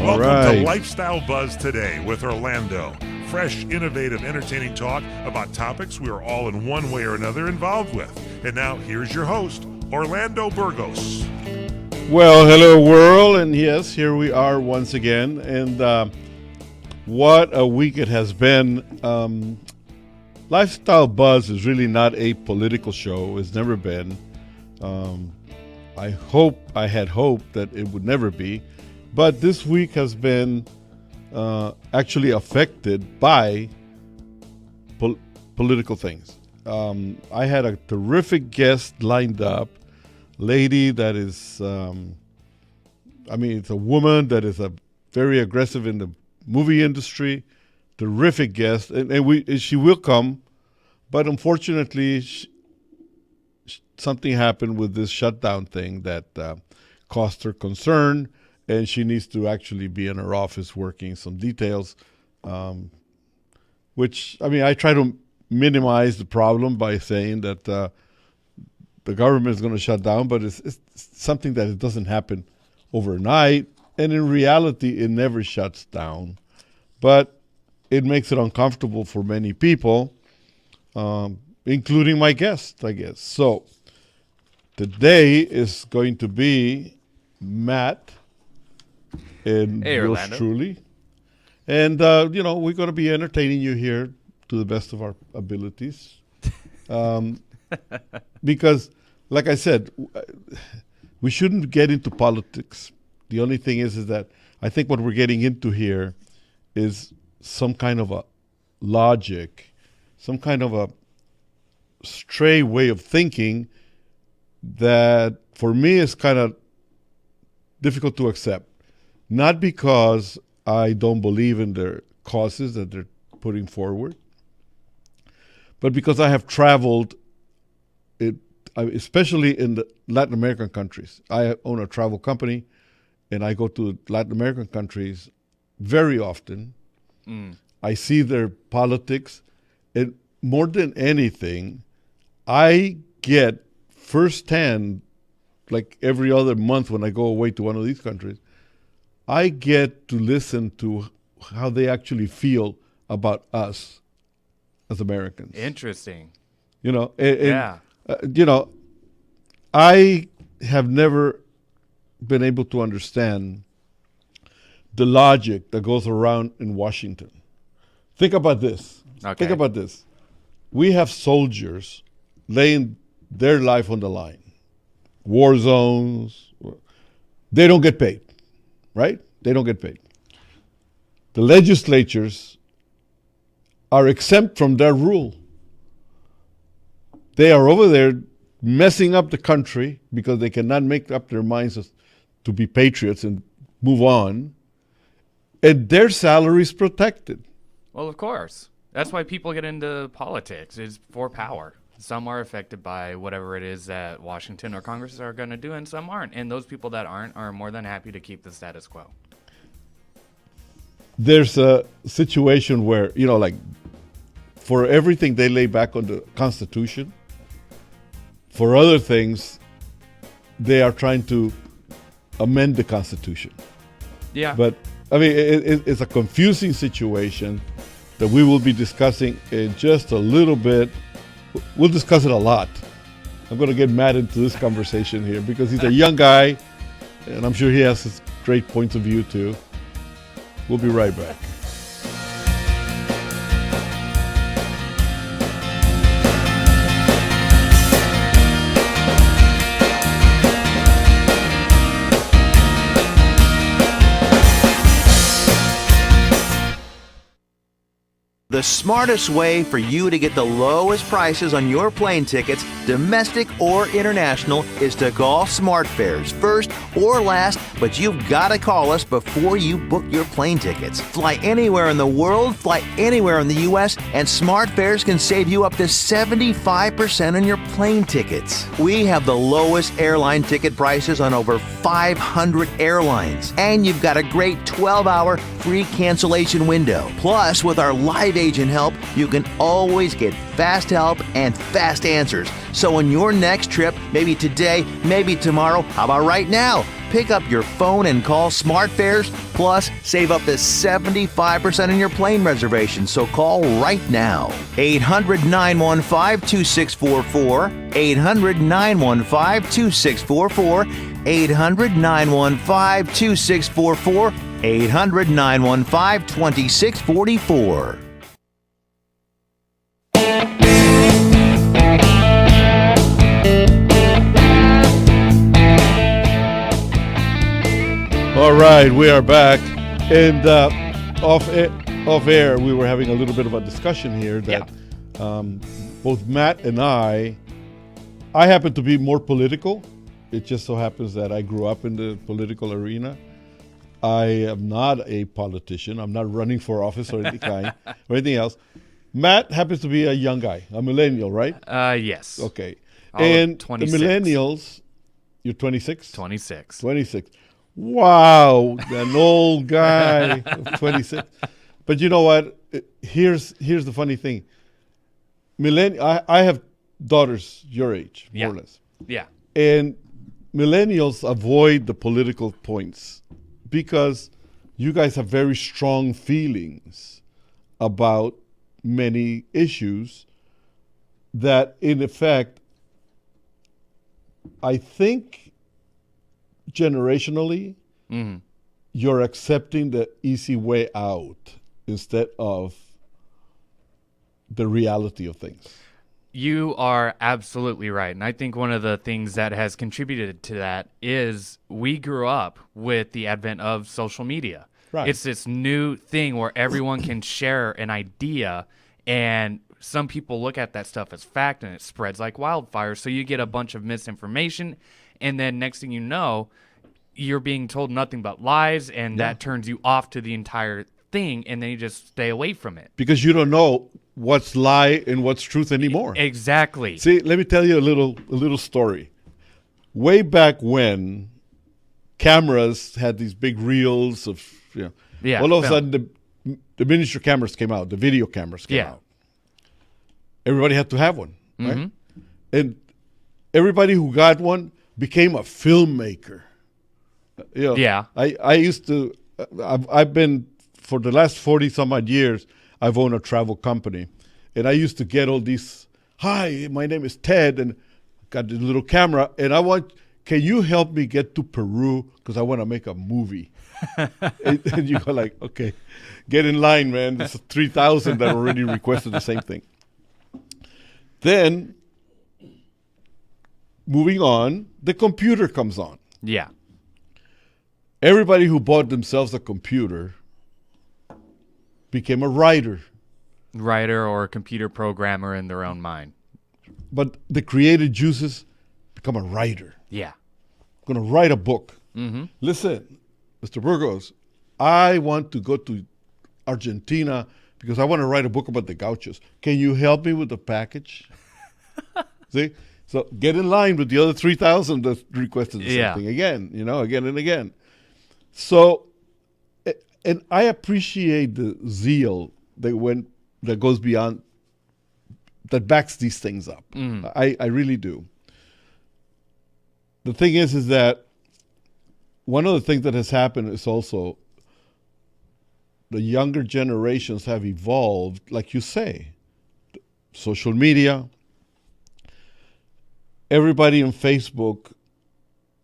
All Welcome right. to Lifestyle Buzz Today with Orlando. Fresh, innovative, entertaining talk about topics we are all in one way or another involved with. And now, here's your host, Orlando Burgos. Well, hello, world. And yes, here we are once again. And what a week it has been. Lifestyle Buzz is really not a political show. It's never been. I had hoped that it would never be. But this week has been actually affected by political things. I had a terrific guest lined up, lady that is, it's a woman that is very aggressive in the movie industry, terrific guest, and she will come, but unfortunately, something happened with this shutdown thing that caused her concern, and she needs to actually be in her office working some details, I try to minimize the problem by saying that the government is going to shut down, but it's something that it doesn't happen overnight, and in reality, it never shuts down, but it makes it uncomfortable for many people, including my guest, I guess. So today is going to be Matt and yours truly. And, we're going to be entertaining you here to the best of our abilities. Because, like I said, we shouldn't get into politics. The only thing is that I think what we're getting into here is some kind of a logic, some kind of a stray way of thinking that for me is kind of difficult to accept. Not because I don't believe in their causes that they're putting forward, but because I have traveled, especially in the Latin American countries. I own a travel company, and I go to Latin American countries very often. I see their politics, and more than anything, I get firsthand, like every other month when I go away to one of these countries, I get to listen to how they actually feel about us as Americans. Interesting. I have never been able to understand the logic that goes around in Washington. Think about this. Okay. Think about this. We have soldiers laying their life on the line. War zones. They don't get paid, right? They don't get paid. The legislatures are exempt from their rule. They are over there messing up the country because they cannot make up their minds to be patriots and move on. And their salary is protected. Well, of course. That's why people get into politics. It's for power. Some are affected by whatever it is that Washington or Congress are going to do, and some aren't. And those people that aren't are more than happy to keep the status quo. There's a situation where, for everything they lay back on the Constitution, for other things, they are trying to amend the Constitution. Yeah. But, it's a confusing situation that we will be discussing in just a little bit. We'll discuss it a lot. I'm going to get Matt into this conversation here because he's a young guy, and I'm sure he has his great points of view too. We'll be right back. The smartest way for you to get the lowest prices on your plane tickets, domestic or international, is to call SmartFares first or last, but you've got to call us before you book your plane tickets. Fly anywhere in the world, fly anywhere in the U.S., and SmartFares can save you up to 75% on your plane tickets. We have the lowest airline ticket prices on over 500 airlines, and you've got a great 12-hour free cancellation window. Plus, with our live agent help, you can always get fast help and fast answers. So on your next trip, maybe today, maybe tomorrow, how about right now? pick up your phone and call Smart Fares, plus save up to 75% on your plane reservation. So call right now. 800-915-2644. 800-915-2644. 800-915-2644. 800-915-2644. All right, we are back. And off air, we were having a little bit of a discussion here that both Matt and I happen to be more political. It just so happens that I grew up in the political arena. I am not a politician. I'm not running for office or anything kind or anything else. Matt happens to be a young guy, a millennial, right? Yes. Okay. And the millennials, you're 26? 26. 26. Wow, an old guy of 26. But you know what? Here's the funny thing. I have daughters your age, more or less. Yeah. And millennials avoid the political points because you guys have very strong feelings about many issues that, in effect, I think generationally, you're accepting the easy way out instead of the reality of things. You are absolutely right. And I think one of the things that has contributed to that is we grew up with the advent of social media. Right. It's this new thing where everyone can share an idea, and some people look at that stuff as fact, and it spreads like wildfire. So you get a bunch of misinformation, and then next thing you know, you're being told nothing but lies, and that turns you off to the entire thing, and then you just stay away from it. Because you don't know what's lie and what's truth anymore. Exactly. See, let me tell you a little story. Way back when cameras had these big reels of, all of a sudden the miniature cameras came out, the video cameras came out. Everybody had to have one, right? And everybody who got one became a filmmaker. I used to, I've been, for the last 40 some odd years, I've owned a travel company. And I used to get all these, hi, my name is Ted, and got this little camera, and can you help me get to Peru? Because I want to make a movie. and you go like, okay, get in line, man. There's 3,000 that already requested the same thing. Then, moving on, the computer comes on. Yeah. Everybody who bought themselves a computer became a writer. Writer or a computer programmer in their own mind. But the creative juices become a writer. Yeah. I'm going to write a book. Listen, Mr. Burgos, I want to go to Argentina because I want to write a book about the gauchos. Can you help me with the package? See? So get in line with the other 3,000 that requested the same thing again, again and again. So, and I appreciate the zeal that goes beyond, that backs these things up. I really do. The thing is that one of the things that has happened is also the younger generations have evolved, like you say, social media. Everybody on Facebook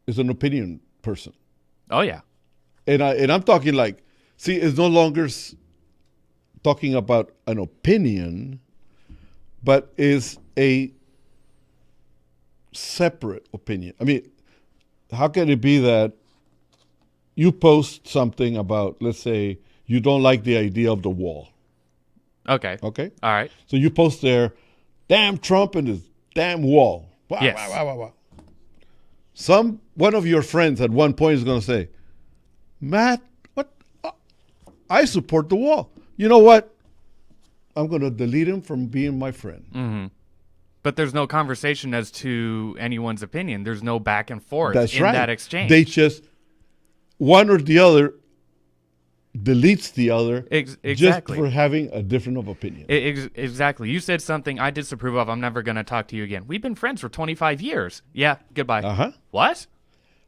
is an opinion person. Oh, yeah. And I'm talking like, see, it's no longer talking about an opinion, but is a separate opinion. I mean, how can it be that you post something about, let's say, you don't like the idea of the wall? Okay. Okay? All right. So you post there, damn Trump and his damn wall. Wow, Yes. wow. One of your friends at one point is going to say, Matt, what? I support the wall. You know what? I'm going to delete him from being my friend. But there's no conversation as to anyone's opinion. There's no back and forth That's right. that exchange. They just, one or the other deletes the other Exactly. just for having a different of opinion. Exactly. You said something I disapprove of. I'm never going to talk to you again. We've been friends for 25 years. Yeah, goodbye. Uh-huh. What?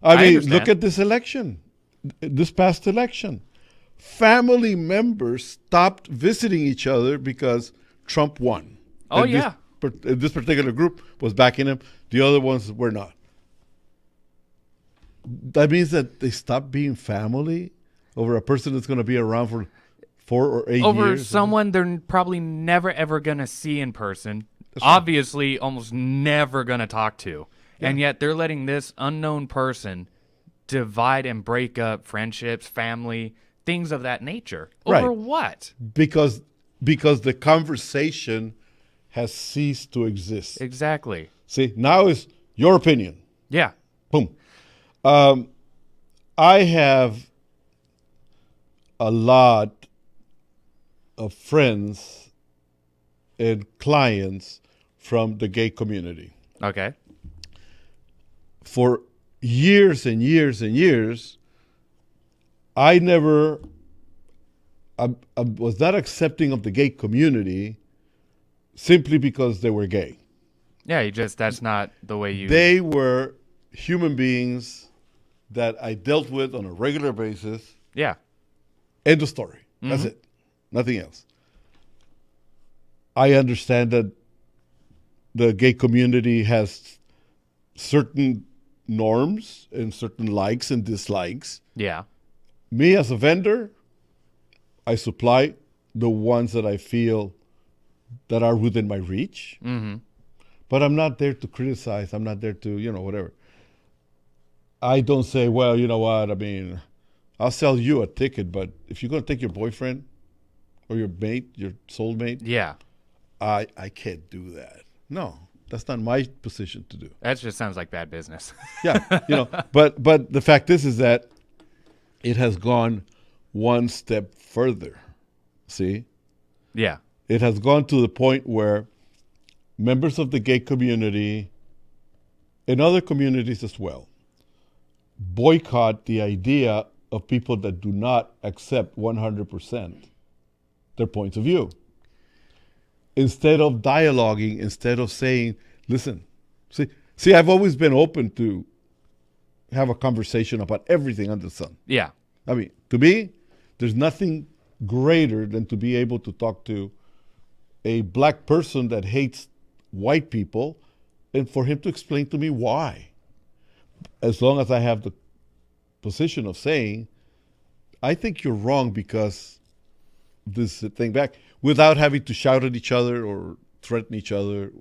I mean, understand. look at this election, this past election. Family members stopped visiting each other because Trump won. Oh, And yeah. This particular group was backing him. The other ones were not. That means that they stopped being family over a person that's going to be around for 4 or 8 years. Over someone they're probably never ever gonna see in person. Obviously, almost never gonna talk to, and yet they're letting this unknown person divide and break up friendships, family, things of that nature. Over Right. what? Because the conversation has ceased to exist. Exactly. See, now is your opinion. Yeah. Boom. I have a lot of friends and clients from the gay community. Okay. For years and years and years, I was not accepting of the gay community simply because they were gay. Yeah. That's not the way you. They were human beings that I dealt with on a regular basis. Yeah. End of story. That's it. Nothing else. I understand that the gay community has certain norms and certain likes and dislikes. Yeah. Me as a vendor, I supply the ones that I feel that are within my reach. Mm-hmm. But I'm not there to criticize. I'm not there to, whatever. I don't say, well, you know what, I mean, I'll sell you a ticket, but if you're going to take your boyfriend or your mate, your soulmate, Yeah. I can't do that. No, that's not my position to do. That just sounds like bad business. Yeah, but the fact is that it has gone one step further. See? Yeah. It has gone to the point where members of the gay community and other communities as well boycott the idea of people that do not accept 100% their points of view. Instead of dialoguing, instead of saying, listen, see, I've always been open to have a conversation about everything under the sun. Yeah. I mean, to me, there's nothing greater than to be able to talk to a black person that hates white people and for him to explain to me why. As long as I have the position of saying, I think you're wrong because this thing back, without having to shout at each other or threaten each other,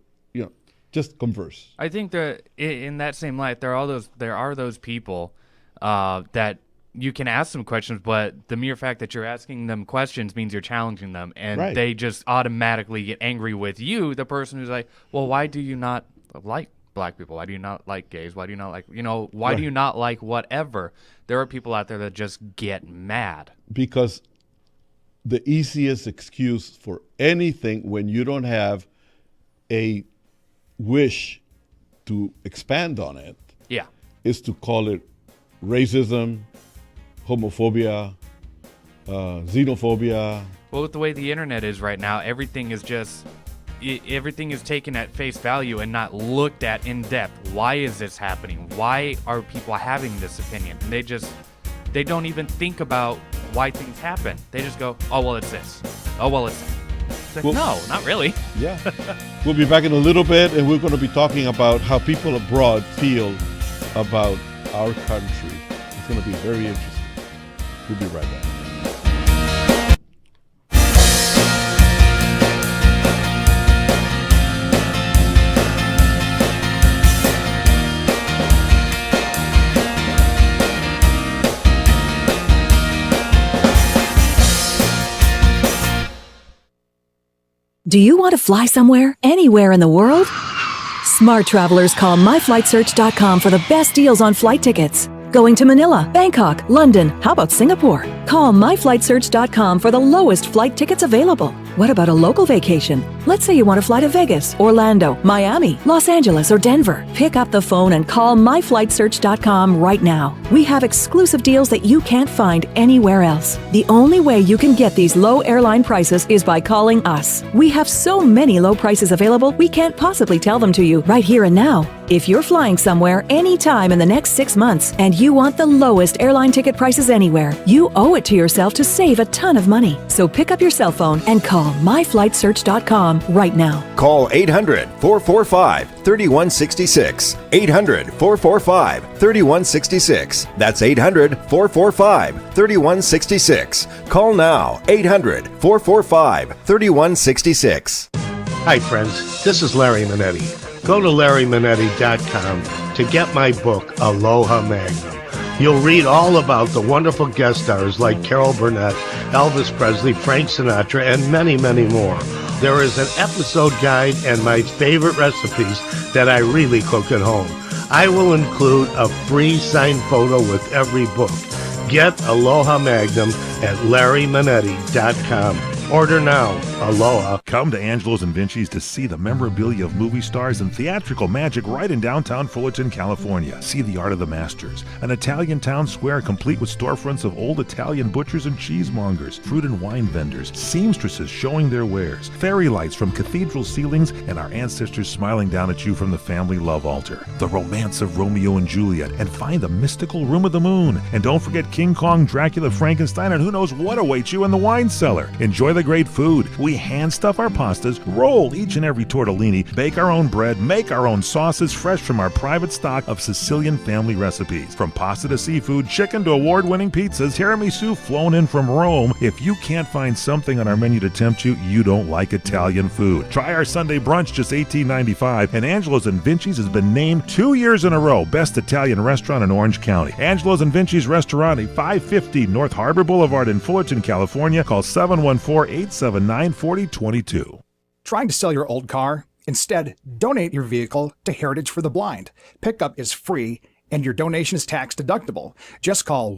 just converse. I think that in that same light, there are those people that you can ask them questions, but the mere fact that you're asking them questions means you're challenging them, and Right. they just automatically get angry with you, the person who's like, well, why do you not like black people? Why do you not like gays? Why do you not like, why do you not like whatever? There are people out there that just get mad. Because the easiest excuse for anything when you don't have a wish to expand on it Yeah. is to call it racism, homophobia, xenophobia. Well, with the way the internet is right now, everything is taken at face value and not looked at in depth. Why is this happening? Why are people having this opinion? And they don't even think about why things happen. They just go, oh, well, it's this. Oh, well, it's that. It's like, Well- no, not really. Yeah. We'll be back in a little bit, and we're going to be talking about how people abroad feel about our country. It's going to be very interesting. We'll be right back. Do you want to fly somewhere, anywhere in the world? Smart travelers call myflightsearch.com for the best deals on flight tickets. Going to Manila, Bangkok, London, how about Singapore? Call myflightsearch.com for the lowest flight tickets available. What about a local vacation? Let's say you want to fly to Vegas, Orlando, Miami, Los Angeles, or Denver. Pick up the phone and call myflightsearch.com right now. We have exclusive deals that you can't find anywhere else. The only way you can get these low airline prices is by calling us. We have so many low prices available, we can't possibly tell them to you right here and now. If you're flying somewhere anytime in the next 6 months and you want the lowest airline ticket prices anywhere, you owe it to yourself to save a ton of money. So pick up your cell phone and call myflightsearch.com right now. Call 800-445-3166. 800-445-3166. That's 800-445-3166. Call now. 800-445-3166. Hi, friends. This is Larry Minetti. Go to LarryMinetti.com to get my book, Aloha Magnum. You'll read all about the wonderful guest stars like Carol Burnett, Elvis Presley, Frank Sinatra, and many, many more. There is an episode guide and my favorite recipes that I really cook at home. I will include a free signed photo with every book. Get Aloha Magnum at LarryMinetti.com. Order now. Aloha. Come to Angelo's and Vinci's to see the memorabilia of movie stars and theatrical magic right in downtown Fullerton, California. See the Art of the Masters, an Italian town square complete with storefronts of old Italian butchers and cheesemongers, fruit and wine vendors, seamstresses showing their wares, fairy lights from cathedral ceilings, and our ancestors smiling down at you from the family love altar. The romance of Romeo and Juliet, and find the mystical Room of the Moon. And don't forget King Kong, Dracula, Frankenstein, and who knows what awaits you in the wine cellar. Enjoy the great food. We hand stuff our pastas, roll each and every tortellini, bake our own bread, make our own sauces fresh from our private stock of Sicilian family recipes. From pasta to seafood, chicken to award-winning pizzas, tiramisu flown in from Rome. If you can't find something on our menu to tempt you, you don't like Italian food. Try our Sunday brunch, just $18.95, and Angelo's and Vinci's has been named 2 years in a row Best Italian Restaurant in Orange County. Angelo's and Vinci's Restaurant, 550 North Harbor Boulevard in Fullerton, California. Call 714-879-4022. Trying to sell your old car? Instead, donate your vehicle to Heritage for the Blind. Pickup is free and your donation is tax deductible. Just call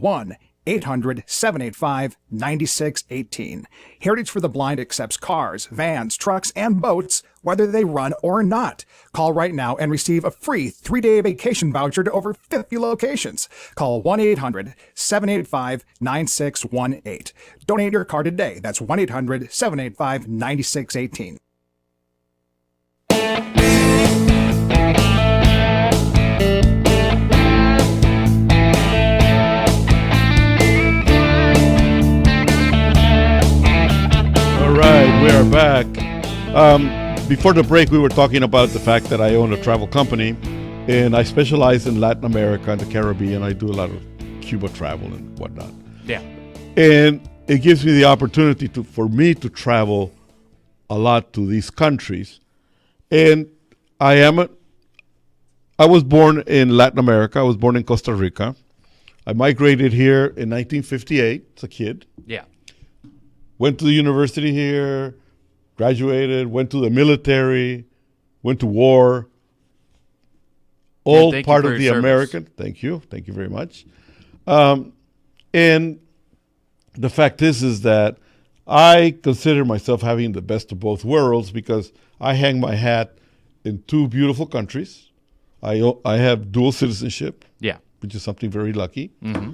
1-800-785-9618. Heritage for the Blind accepts cars, vans, trucks, and boats, whether they run or not. Call right now and receive a free 3-day vacation voucher to over 50 locations. Call 1-800-785-9618. Donate your car today. That's 1-800-785-9618. All right, we are back. Before the break, we were talking about the fact that I own a travel company, and I specialize in Latin America and the Caribbean. I do a lot of Cuba travel and whatnot. Yeah. And it gives me the opportunity for me to travel a lot to these countries. And I was born in Latin America. I was born in Costa Rica. I migrated here in 1958 as a kid. Yeah. Went to the university here, graduated, went to the military, went to war. All part of the American. Thank you. Thank you very much. And the fact is that I consider myself having the best of both worlds because I hang my hat in two beautiful countries. I have dual citizenship, which is something very lucky. Mm-hmm.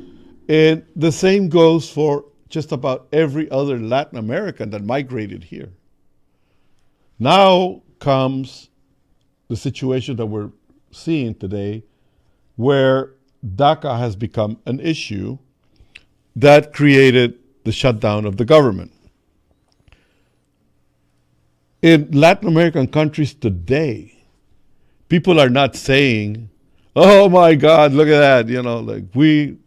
And the same goes for just about every other Latin American that migrated here. Now comes the situation that we're seeing today where DACA has become an issue that created the shutdown of the government. In Latin American countries today, people are not saying, "Oh my God, look at that!" Like we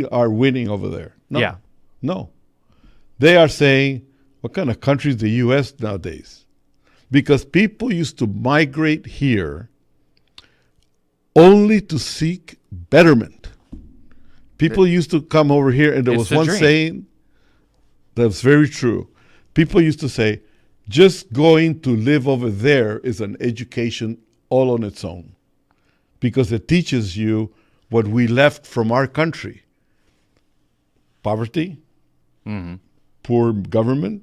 are winning over there. No. They are saying, "What kind of country is the U.S. nowadays?" Because people used to migrate here only to seek betterment. People used to come over here, and there was one saying that's very true. People used to say, just going to live over there is an education all on its own because it teaches you what we left from our country. Poverty, poor government,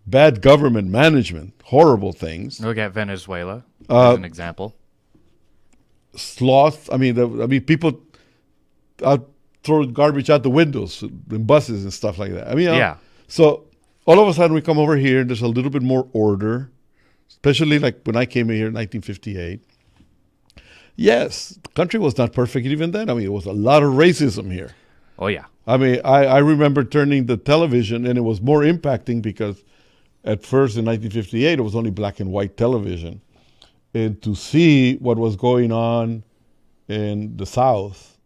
bad government management, horrible things. Look at Venezuela as an example. Sloth. I mean, people throw garbage out the windows in buses and stuff like that. I mean, Yeah. So all of a sudden we come over here and there's a little bit more order, especially like when I came in here in 1958. Yes, the country was not perfect even then. I mean, it was a lot of racism here. Oh, yeah. I mean, I remember turning the television and it was more impacting because at first in 1958 it was only black and white television. And to see what was going on in the South,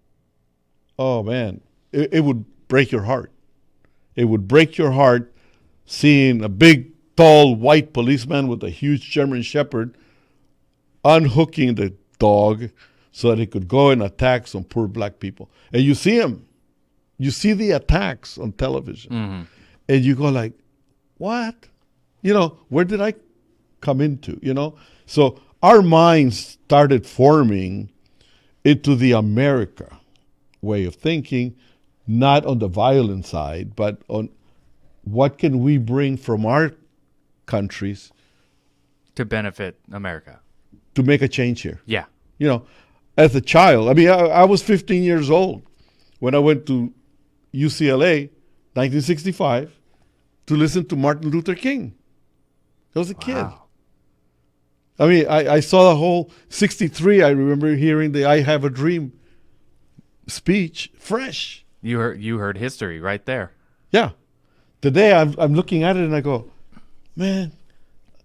oh man, it would break your heart. It would break your heart seeing a big, tall, white policeman with a huge German Shepherd unhooking the dog so that he could go and attack some poor black people. And you see him. You see the attacks on television. Mm-hmm. And you go like, what? You know, where did I come into, you know? So our minds started forming into the America way of thinking, not on the violent side, but on what can we bring from our countries To benefit America. to make a change here. Yeah. You know, as a child, I mean, I was 15 years old when I went to UCLA, 1965, to listen to Martin Luther King. I was a kid. I mean, I saw the whole 63. I remember hearing the I Have a Dream speech fresh. You heard history right there. Yeah. Today I'm looking at it and I go, man,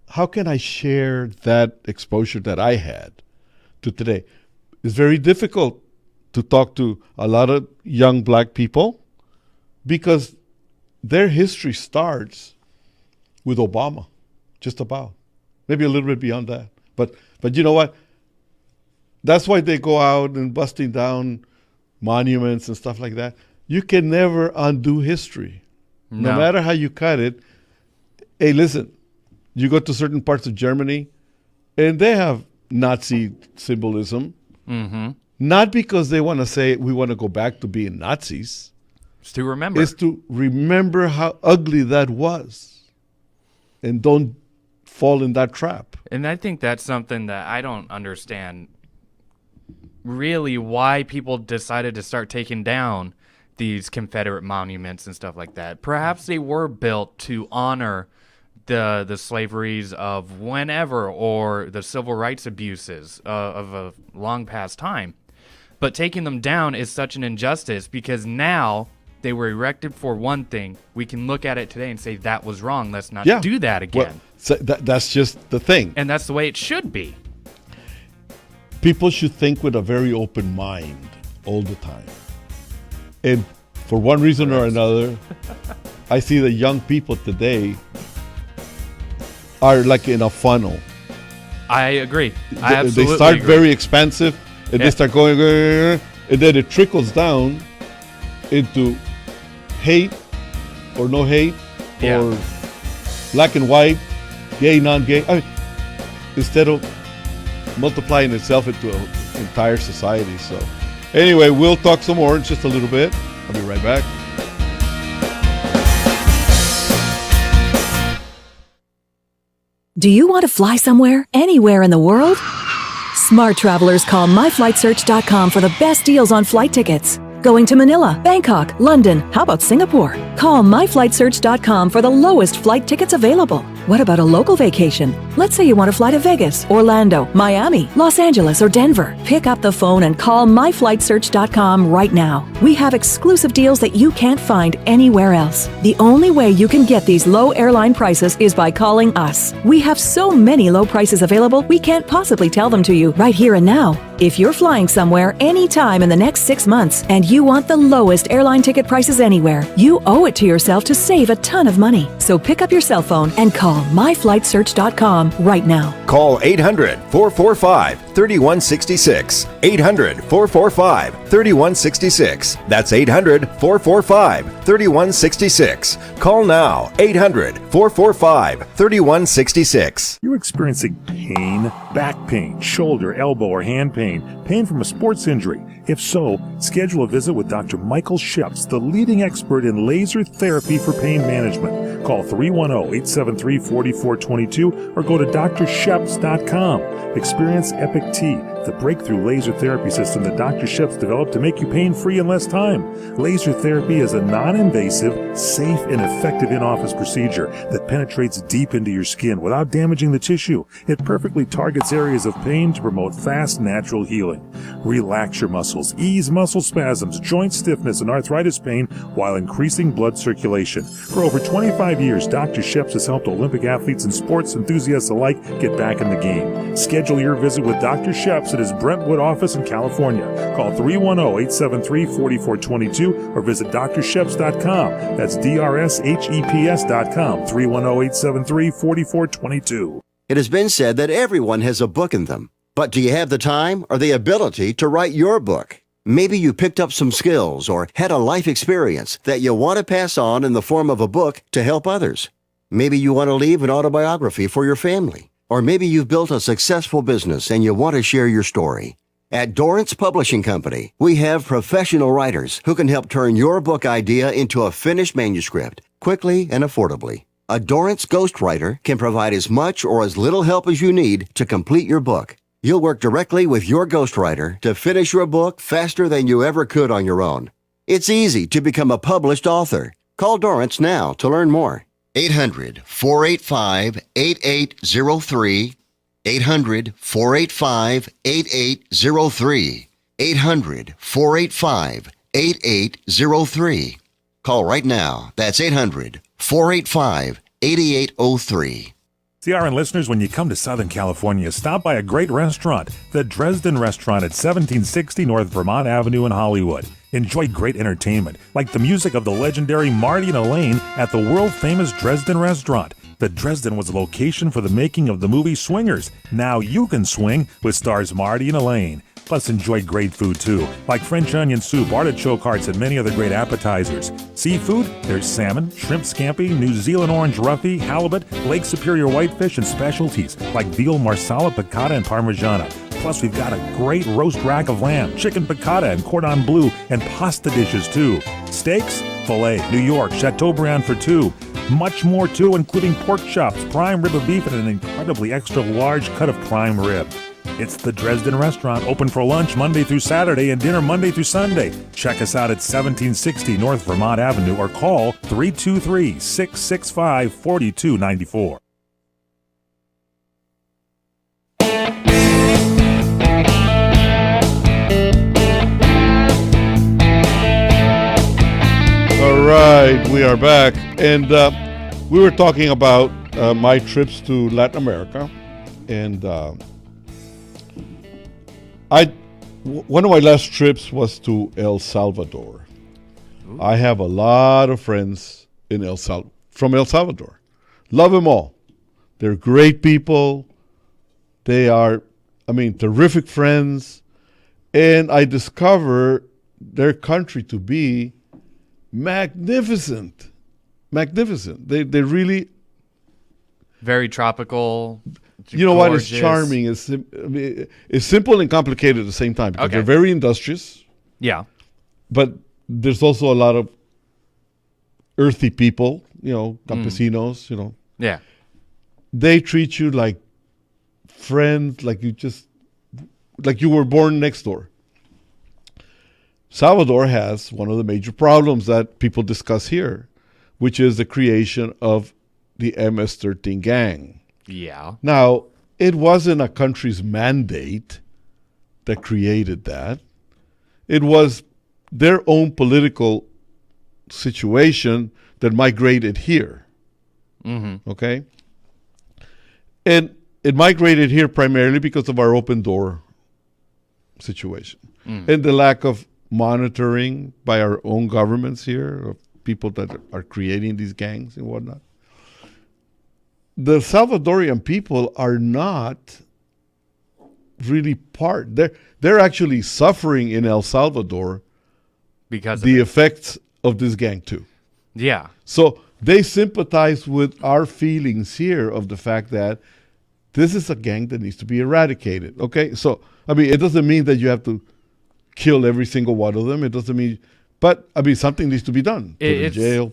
how can I share that exposure that I had to today? It's very difficult to talk to a lot of young black people because their history starts with Obama, just about. Maybe a little bit beyond that. But you know what? That's why they go out and busting down monuments and stuff like that. You can never undo history. No matter how you cut it. Hey, listen, you go to certain parts of Germany and they have Nazi symbolism. Mm-hmm. Not because they want to say we want to go back to being Nazis. It's to remember. It's to remember how ugly that was. And don't fall in that trap. And I think that's something that I don't understand really why people decided to start taking down these Confederate monuments and stuff like that. Perhaps they were built to honor the slaveries of whenever or the civil rights abuses of a long past time. But taking them down is such an injustice because now they were erected for one thing. We can look at it today and say that was wrong. Let's not do that again. Well, so that's just the thing. And that's the way it should be. People should think with a very open mind all the time. And for one reason or another, I see the young people today are like in a funnel. I agree. I absolutely They start agree. very expensive, and they start going, and then it trickles down into hate or no hate, or black and white, gay, non-gay. I mean, instead of multiplying itself into an entire society. So anyway, we'll talk some more in just a little bit. I'll be right back. Do you want to fly somewhere, anywhere in the world? Smart travelers call myflightsearch.com for the best deals on flight tickets. Going to Manila, Bangkok, London, how about Singapore? Call myflightsearch.com for the lowest flight tickets available. What about a local vacation? Let's say you want to fly to Vegas, Orlando, Miami, Los Angeles, or Denver. Pick up the phone and call myflightsearch.com right now. We have exclusive deals that you can't find anywhere else. The only way you can get these low airline prices is by calling us. We have so many low prices available, we can't possibly tell them to you right here and now. If you're flying somewhere anytime in the next 6 months and you want the lowest airline ticket prices anywhere, you owe it to yourself to save a ton of money. So pick up your cell phone and call myflightsearch.com right now. Call 800-445-3166. 800-445-3166. That's 800-445-3166. Call now. 800-445-3166. You're experiencing pain, back pain, shoulder, elbow, or hand pain, pain from a sports injury. If so, schedule a visit with Dr. Michael Sheps, the leading expert in laser therapy for pain management. Call Call 310-873-4422 or go to drsheps.com. Experience Epic T, the breakthrough laser therapy system that Dr. Sheps developed to make you pain-free in less time. Laser therapy is a non-invasive, safe, and effective in-office procedure that penetrates deep into your skin without damaging the tissue. It perfectly targets areas of pain to promote fast, natural healing. Relax your muscles, ease muscle spasms, joint stiffness, and arthritis pain while increasing blood circulation. For over 25 years, Dr. Sheps has helped Olympic athletes and sports enthusiasts alike get back in the game. Schedule your visit with Dr. Sheps at his Brentwood office in California. Call 310-873-4422 or visit drsheps.com. That's DRSHEPS.com, 310-873-4422. It has been said that everyone has a book in them. But do you have the time or the ability to write your book? Maybe you picked up some skills or had a life experience that you want to pass on in the form of a book to help others. Maybe you want to leave an autobiography for your family. Or maybe you've built a successful business and you want to share your story. At Dorrance Publishing Company, we have professional writers who can help turn your book idea into a finished manuscript quickly and affordably. A Dorrance ghostwriter can provide as much or as little help as you need to complete your book. You'll work directly with your ghostwriter to finish your book faster than you ever could on your own. It's easy to become a published author. Call Dorrance now to learn more. 800-485-8803. 800-485-8803. 800-485-8803. Call right now. That's 800-485-8803. CRN listeners, when you come to Southern California, stop by a great restaurant, the Dresden Restaurant at 1760 North Vermont Avenue in Hollywood. Enjoy great entertainment, like the music of the legendary Marty and Elaine at the world-famous Dresden Restaurant. The Dresden was a location for the making of the movie Swingers. Now you can swing with stars Marty and Elaine. Plus, enjoy great food, too, like French onion soup, artichoke hearts, and many other great appetizers. Seafood, there's salmon, shrimp scampi, New Zealand orange roughy, halibut, Lake Superior whitefish, and specialties like veal marsala, piccata, and parmigiana. Plus, we've got a great roast rack of lamb, chicken piccata, and cordon bleu, and pasta dishes, too. Steaks, filet, New York, Chateaubriand for two. Much more, too, including pork chops, prime rib of beef, and an incredibly extra large cut of prime rib. It's the Dresden Restaurant, open for lunch Monday through Saturday and dinner Monday through Sunday. Check us out at 1760 North Vermont Avenue or call 323-665-4294. All right, we are back. And we were talking about my trips to Latin America. And one of my last trips was to El Salvador. Ooh. I have a lot of friends in from El Salvador. Love them all. They're great people. They are, terrific friends. And I discover their country to be magnificent. Magnificent. They really... Very tropical. You know what is charming? It's simple and complicated at the same time because they're very industrious. Yeah. But there's also a lot of earthy people, campesinos, Yeah. They treat you like friends, like you were born next door. Salvador has one of the major problems that people discuss here, which is the creation of the MS-13 gang. Yeah. Now, it wasn't a country's mandate that created that. It was their own political situation that migrated here. Mm-hmm. Okay? And it migrated here primarily because of our open door situation and the lack of monitoring by our own governments here of people that are creating these gangs and whatnot. The Salvadorian people are not really they're actually suffering in El Salvador because the effects of this gang too. Yeah. So they sympathize with our feelings here of the fact that this is a gang that needs to be eradicated. Okay? So, it doesn't mean that you have to kill every single one of them. It doesn't mean, but something needs to be done. Put in jail.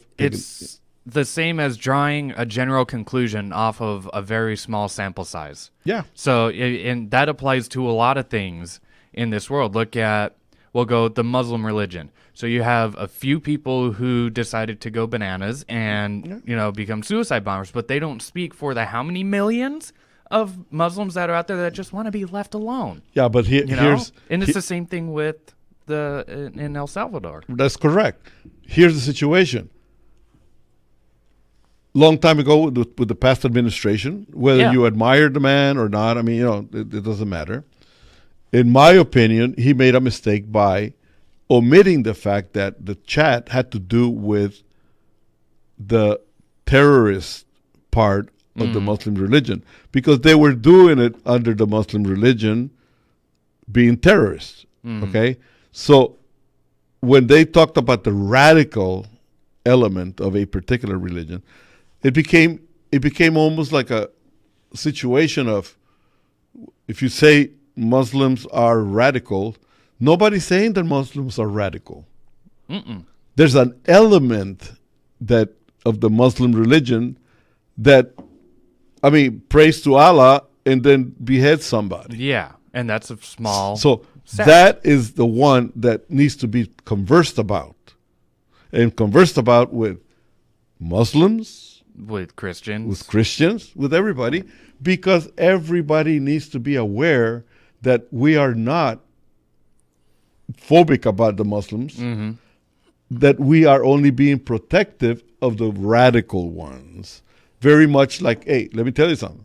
the same as drawing a general conclusion off of a very small sample size. Yeah. So, and that applies to a lot of things in this world. Look at, we'll go the Muslim religion. So you have a few people who decided to go bananas and, become suicide bombers, but they don't speak for the how many millions of Muslims that are out there that just want to be left alone. Yeah, but here's... And it's the same thing with in El Salvador. That's correct. Here's the situation. Long time ago with the past administration, whether you admired the man or not, it doesn't matter. In my opinion, he made a mistake by omitting the fact that the chat had to do with the terrorist part of the Muslim religion, because they were doing it under the Muslim religion being terrorists. Okay? So when they talked about the radical element of a particular religion, it became almost like a situation of, if you say Muslims are radical, nobody's saying that Muslims are radical. There's an element that of the Muslim religion that, praise to Allah and then behead somebody. Yeah, and that's a small So sect. that is the one that needs to be conversed about. And conversed about with Muslims, with Christians, with everybody, because everybody needs to be aware that we are not phobic about the Muslims, that we are only being protective of the radical ones. Very much like, hey, let me tell you something.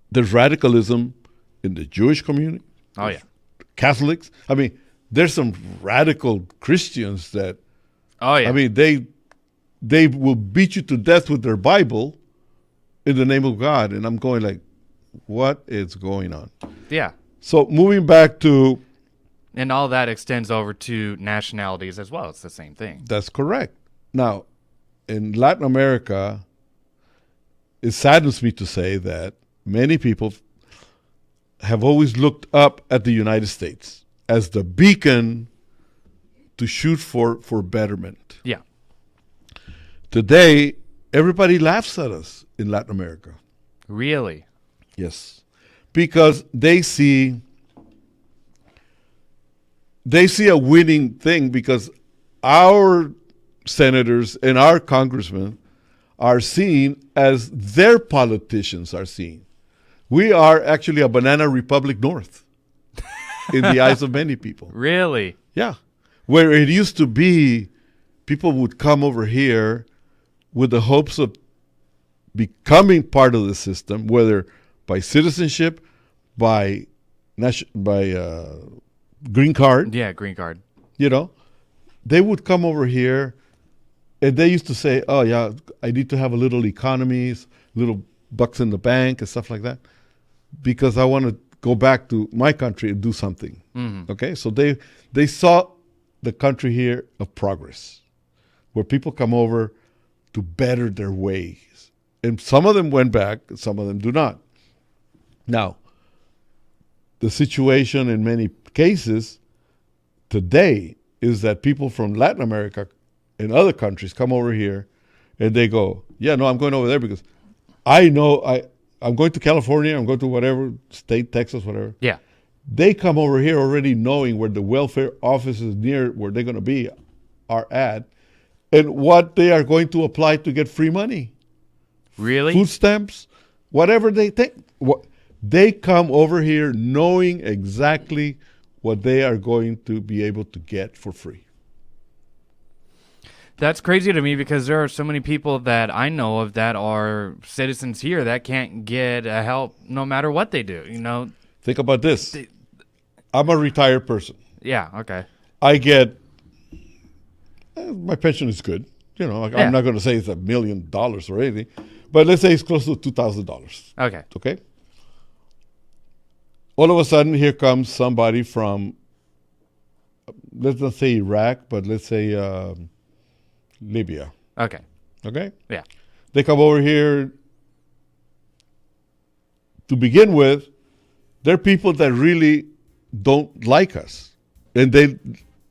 There's radicalism in the Jewish community. Oh, yeah. Catholics. There's some radical Christians that, they will beat you to death with their Bible in the name of God. And I'm going like, what is going on? Yeah. So moving back to... And all that extends over to nationalities as well. It's the same thing. That's correct. Now, in Latin America, it saddens me to say that many people have always looked up at the United States as the beacon to shoot for betterment. Yeah. Today, everybody laughs at us in Latin America. Really? Yes. Because they see a winning thing, because our senators and our congressmen are seen as their politicians are seen. We are actually a banana republic north in the eyes of many people. Really? Yeah. Where it used to be, people would come over here with the hopes of becoming part of the system, whether by citizenship, by green card. Yeah, green card. They would come over here and they used to say, oh, yeah, I need to have a little economies, little bucks in the bank and stuff like that, because I want to go back to my country and do something. Okay? So they saw the country here of progress, where people come over to better their ways. And some of them went back, and some of them do not. Now, the situation in many cases today is that people from Latin America and other countries come over here and they go, yeah, no, I'm going over there because I know I'm going to California, I'm going to whatever state, Texas, whatever. Yeah. They come over here already knowing where the welfare offices near where they're going to be are at and what they are going to apply to get free money. Really? Food stamps, whatever they think. They come over here knowing exactly what they are going to be able to get for free. That's crazy to me, because there are so many people that I know of that are citizens here that can't get help no matter what they do. Think about this. I'm a retired person. Yeah, okay. I get, my pension is good. I'm not going to say it's $1 million or anything, but let's say it's close to $2,000. Okay. Okay? All of a sudden, here comes somebody from, let's not say Iraq, but let's say Libya. Okay. Okay? Yeah. They come over here. To begin with, they're people that really don't like us, and they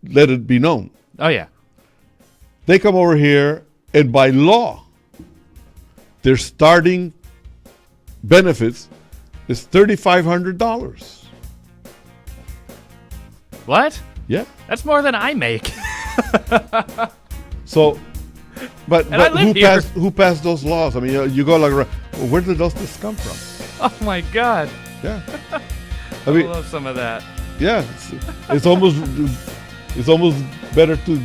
let it be known. Oh, yeah. They come over here, And by law, their starting benefits is $3,500. What? Yeah. That's more than I make. So, but I live here. who passed those laws? I mean, you go like, well, where did those things come from? Oh my God. Yeah. I love some of that. Yeah, it's almost better to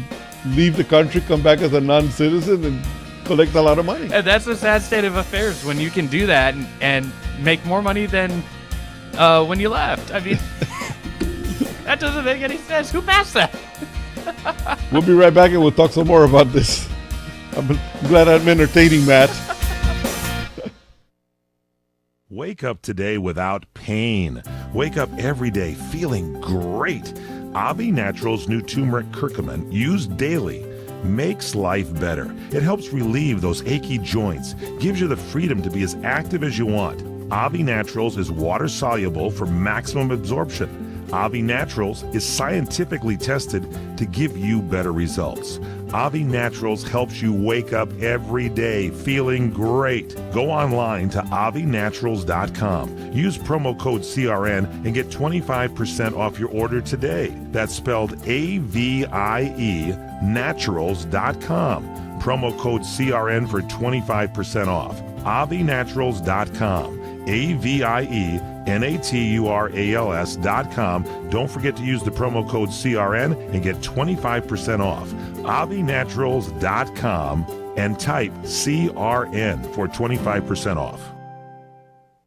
leave the country, come back as a non-citizen, and collect a lot of money. And that's the sad state of affairs when you can do that and make more money than when you left. I mean, that doesn't make any sense. Who passed that? We'll be right back and we'll talk some more about this. I'm glad I'm entertaining Matt. Wake up today without pain. Wake up every day feeling great. Avi Naturals' new turmeric curcumin, used daily, makes life better. It helps relieve those achy joints, gives you the freedom to be as active as you want. Avi Naturals is water soluble for maximum absorption. Avi Naturals is scientifically tested to give you better results. Avi Naturals helps you wake up every day feeling great. Go online to avinaturals.com. Use promo code CRN and get 25% off your order today. That's spelled AVIE naturals.com. Promo code CRN for 25% off. avinaturals.com. AVIENATURALS.com. Don't forget to use the promo code CRN and get 25% off. avinaturals.com and type CRN for 25% off.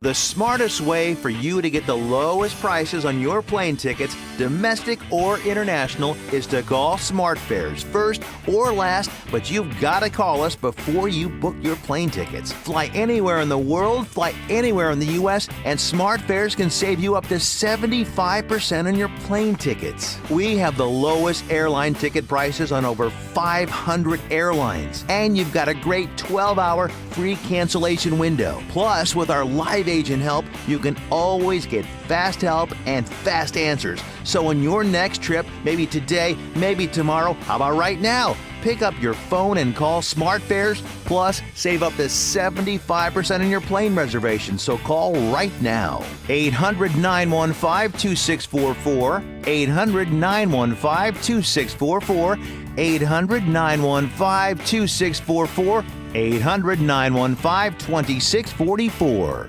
The smartest way for you to get the lowest prices on your plane tickets, domestic or international, is to call SmartFares first or last, but you've got to call us before you book your plane tickets. Fly anywhere in the world, fly anywhere in the U.S., and SmartFares can save you up to 75% on your plane tickets. We have the lowest airline ticket prices on over 500 airlines, and you've got a great 12-hour free cancellation window. Plus, with our live agent help, you can always get fast help and fast answers. So on your next trip, maybe today, maybe tomorrow, how about right now? Pick up your phone and call SmartFares, plus save up to 75% on your plane reservation. So call right now. 800-915-2644, 800-915-2644, 800-915-2644, 800-915-2644.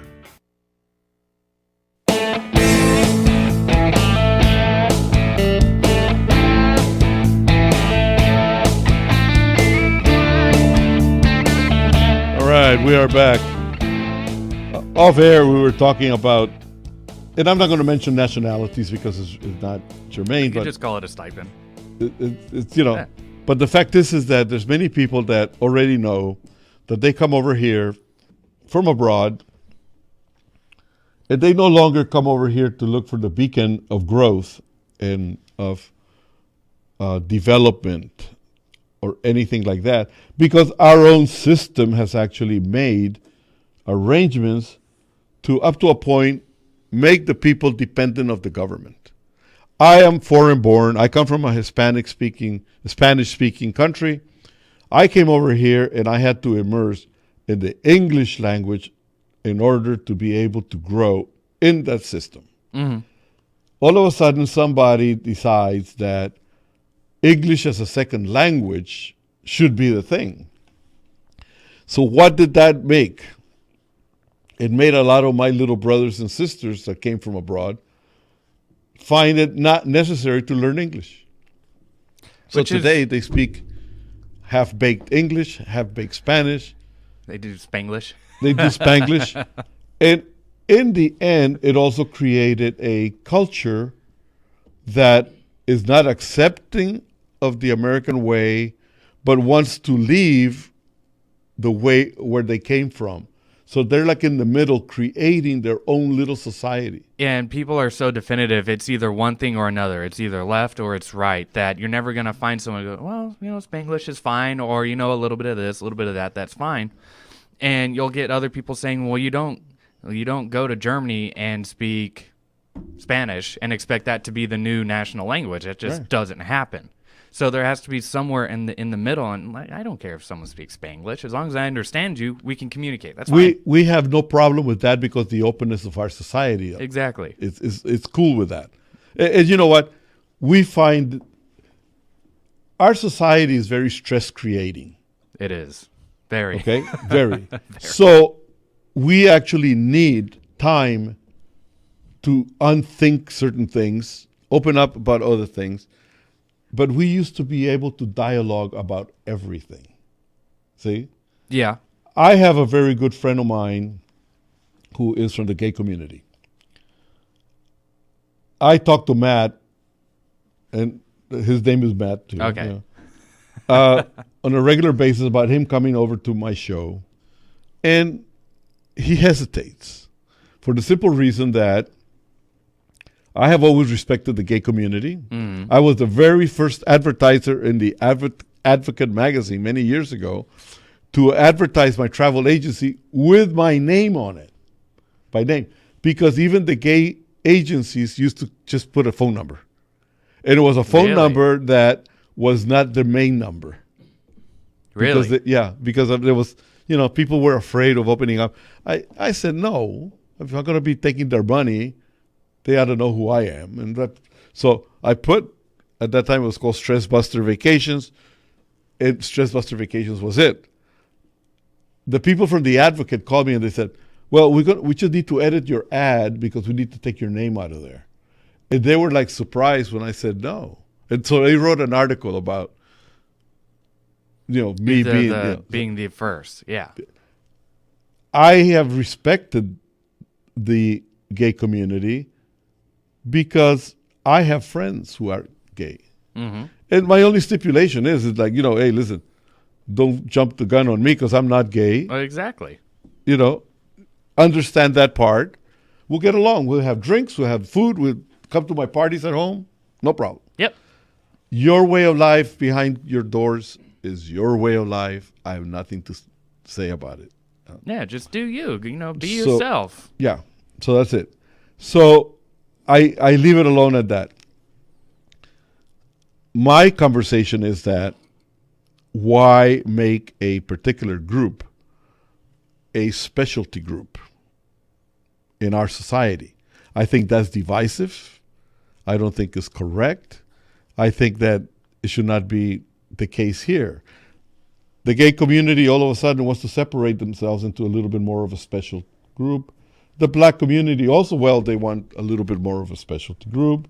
All right, we are back. Off air, we were talking about, and I'm not going to mention nationalities because it's not germane. You but just call it a stipend. It's But the fact is that there's many people that already know that they come over here from abroad, and they no longer come over here to look for the beacon of growth and of development or anything like that, because our own system has actually made arrangements to, up to a point, make the people dependent of the government. I am foreign born. I come from a Spanish-speaking country. I came over here and I had to immerse in the English language in order to be able to grow in that system. Mm-hmm. All of a sudden, somebody decides that English as a second language should be the thing. So what did that make? It made a lot of my little brothers and sisters that came from abroad find it not necessary to learn English. So today they speak half-baked English, half-baked Spanish. They do Spanglish. They do Spanglish. And in the end, it also created a culture that is not accepting of the American way, but wants to leave the way where they came from. So they're like in the middle, creating their own little society. And people are so definitive. It's either one thing or another. It's either left or it's right, that you're never going to find someone who goes, well, Spanglish is fine, or, a little bit of this, a little bit of that, that's fine. And you'll get other people saying, well, you don't go to Germany and speak Spanish and expect that to be the new national language. It just doesn't happen. So there has to be somewhere in the middle, and I don't care if someone speaks Spanglish. As long as I understand you, we can communicate. That's fine. We have no problem with that because the openness of our society. Exactly. It's cool with that. And you know what? We find our society is very stress creating. It is. Very. Okay? Very. So we actually need time to unthink certain things, open up about other things. But we used to be able to dialogue about everything. See? Yeah. I have a very good friend of mine who is from the gay community. I talked to Matt, and his name is Matt too. Okay. On a regular basis about him coming over to my show. And he hesitates for the simple reason that I have always respected the gay community. Mm-hmm. I was the very first advertiser in the Advocate magazine many years ago to advertise my travel agency with my name on it, by name, because even the gay agencies used to just put a phone number. And it was a phone number that was not the main number. Really? Because there was, people were afraid of opening up. I said, no, if I'm going to be taking their money, they ought to know who I am. And so I put, at that time it was called Stress Buster Vacations. Stress Buster Vacations was it. The people from the Advocate called me and they said, well, we just need to edit your ad because we need to take your name out of there. And they were like surprised when I said no. And so they wrote an article about, me being the first. Yeah. I have respected the gay community because I have friends who are gay. Mm-hmm. And my only stipulation is like, hey, listen, don't jump the gun on me because I'm not gay. Exactly. Understand that part. We'll get along. We'll have drinks. We'll have food. We'll come to my parties at home. No problem. Yep. Your way of life behind your doors is your way of life. I have nothing to say about it. Yeah, just do you. Be yourself. Yeah. So that's it. So I leave it alone at that. My conversation is that why make a particular group a specialty group in our society? I think that's divisive. I don't think it's correct. I think that it should not be the case here. The gay community all of a sudden wants to separate themselves into a little bit more of a special group. The black community also, they want a little bit more of a specialty group.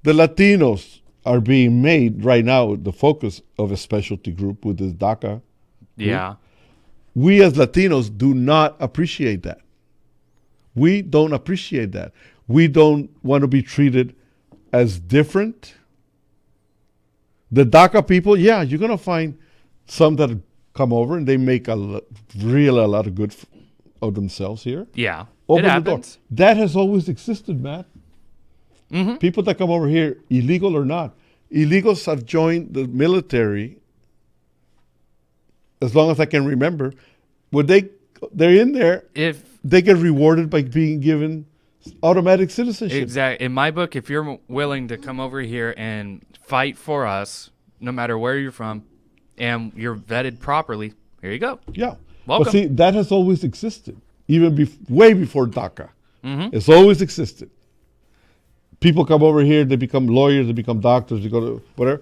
The Latinos are being made right now the focus of a specialty group with this DACA group. Yeah. We as Latinos do not appreciate that. We don't appreciate that. We don't want to be treated as different. The DACA people, you're going to find some that come over and they make a lot of good of themselves here. Yeah, Open it the happens. door. That has always existed, Matt. Mm-hmm. People that come over here, illegal or not, illegals have joined the military as long as I can remember. When they're in there, if they get rewarded by being given automatic citizenship. Exactly. In my book, if you're willing to come over here and fight for us, no matter where you're from, and you're vetted properly, here you go. Yeah. Welcome. But see, that has always existed, even way before DACA. Mm-hmm. It's always existed. People come over here, they become lawyers, they become doctors, they go to whatever.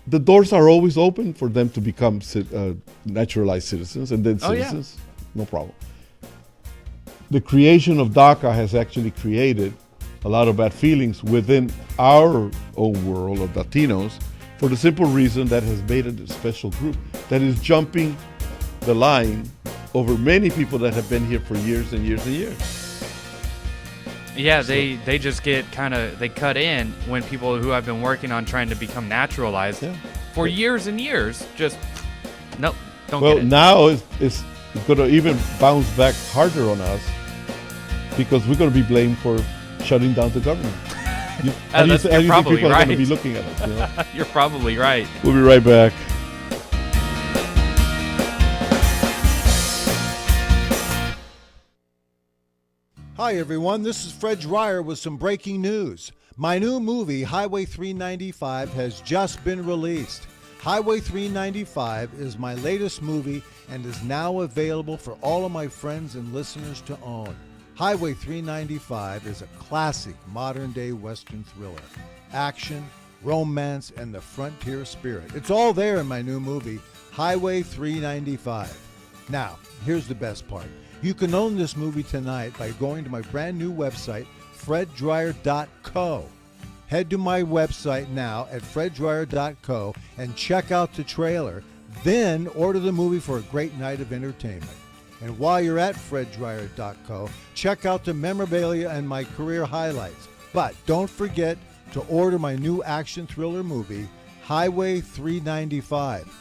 The doors are always open for them to become naturalized citizens and then citizens. No problem. The creation of DACA has actually created a lot of bad feelings within our own world of Latinos for the simple reason that has made it a special group that is jumping the line over many people that have been here for years and years and years. Yeah, they just get they cut in when people who have been working on trying to become naturalized for years and years just, nope, don't get it. Well, now it's going to even bounce back harder on us because we're going to be blamed for shutting down the government. How do you think people are going to be looking at us? You're probably right. We'll be right back. Hi, everyone. This is Fred Dreyer with some breaking news. My new movie, Highway 395, has just been released. Highway 395 is my latest movie and is now available for all of my friends and listeners to own. Highway 395 is a classic modern-day Western thriller. Action, romance, and the frontier spirit. It's all there in my new movie, Highway 395. Now, here's the best part. You can own this movie tonight by going to my brand new website, freddryer.co. Head to my website now at freddryer.co and check out the trailer. Then order the movie for a great night of entertainment. And while you're at freddryer.co, check out the memorabilia and my career highlights. But don't forget to order my new action thriller movie, Highway 395.